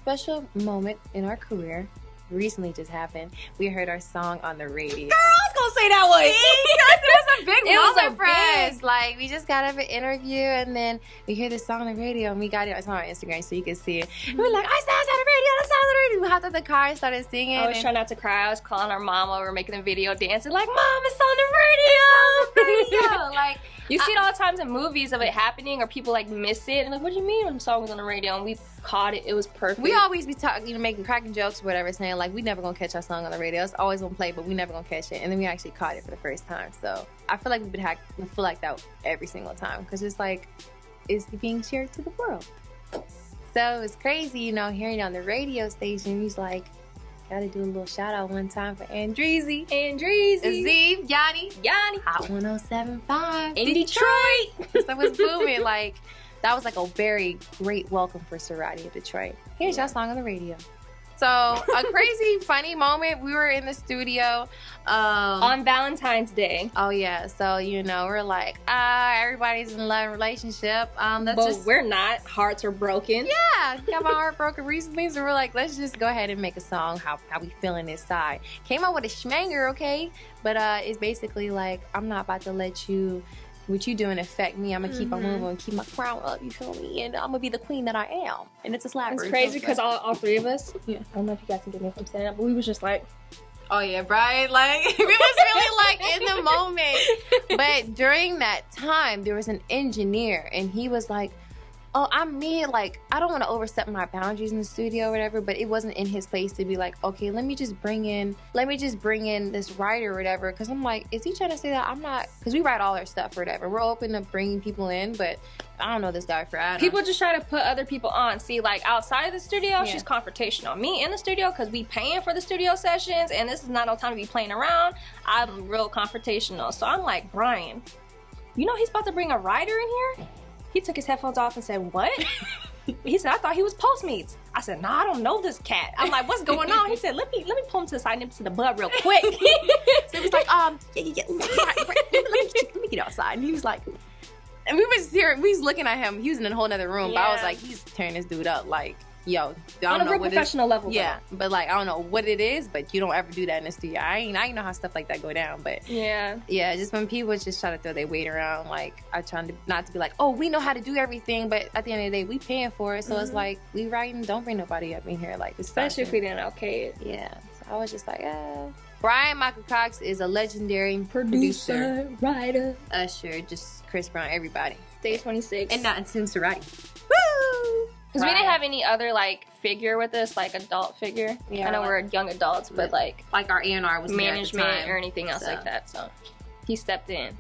special moment in our career recently just happened. We heard our song on the radio. Girl, I was gonna say that one. It was a big moment for big- us. Like, we just got up an interview, and then we hear this song on the radio, and we got it on Instagram so you can see it. We were like, I saw it on the radio, I saw it on the radio. We hopped out the car and started singing. I was trying not to cry. I was calling our mom while we were making the video, dancing like, Mom, it's on the radio. Like, You see it all the times in movies of it happening, or people like miss it, and like, what do you mean when the song was on the radio? And we caught it. It was perfect. we always be talking, making cracking jokes or whatever, saying like, we never gonna catch our song on the radio. It's always gonna play, but we never gonna catch it. And then we actually caught it for the first time. So I feel like we feel like that every single time, because it's like, it's being shared to the world. So it's crazy, you know, hearing it on the radio station. He's like, gotta do a little shout out one time for G-Eazy, Aziz, Yanni, Hot 107.5 in Detroit. So it's booming. Like, that was like a very great welcome for Ceraadi of Detroit. Here's your song on the radio. So a crazy, funny moment. We were in the studio On Valentine's Day. Oh yeah, so you know, we're like, everybody's in a love and relationship. But we're not. Hearts are broken. Yeah, got my heart broken recently, so we're like, let's just go ahead and make a song how we feeling inside. Came out with a schmanger, okay? But it's basically like, I'm not about to let what you doing affect me. I'm gonna keep on moving and keep my crown up, you feel me? And I'm gonna be the queen that I am. And it's a slapper. It's crazy because all three of us, I don't know if you guys can get me from saying that, but we was just like, oh yeah, Brian, like, we was really like in the moment. But during that time, there was an engineer, and he was like, oh, I don't want to overstep my boundaries in the studio or whatever, but it wasn't in his place to be like, okay, let me just bring in this writer or whatever. Because I'm like, is he trying to say that I'm not, because we write all our stuff or whatever. We're open to bringing people in, but I don't know this guy for Adam. People just try to put other people on. See, like, outside of the studio, she's confrontational. Me in the studio, because we paying for the studio sessions, and this is not no time to be playing around, I'm real confrontational. So I'm like, Brian, you know he's about to bring a writer in here? He took his headphones off and said, what? He said, I thought he was Postmates. I said, nah, I don't know this cat. I'm like, what's going on? He said, let me pull him to the side and nip to the bud real quick. So he was like, yeah. Let me get outside. And he was like, and we was looking at him. He was in a whole other room, but I was like, he's tearing this dude up. Like, yo, I don't know what professional level. Yeah, but like, I don't know what it is, but you don't ever do that in the studio. I ain't know how stuff like that go down, but yeah, just when people just try to throw their weight around, like, I trying to not to be like, oh, we know how to do everything, but at the end of the day, we paying for it, so it's like, we writing, don't bring nobody up in here, like, especially if we didn't okay it. Yeah, so I was just like, Brian Michael Cox is a legendary producer, writer, usher, just Chris Brown, everybody. Day 26, and not until Ceraadi. Woo! Because we didn't have any other, like, figure with us, like, adult figure. Yeah, I know we're young adults, but, like our A&R was management or anything else like that, so he stepped in.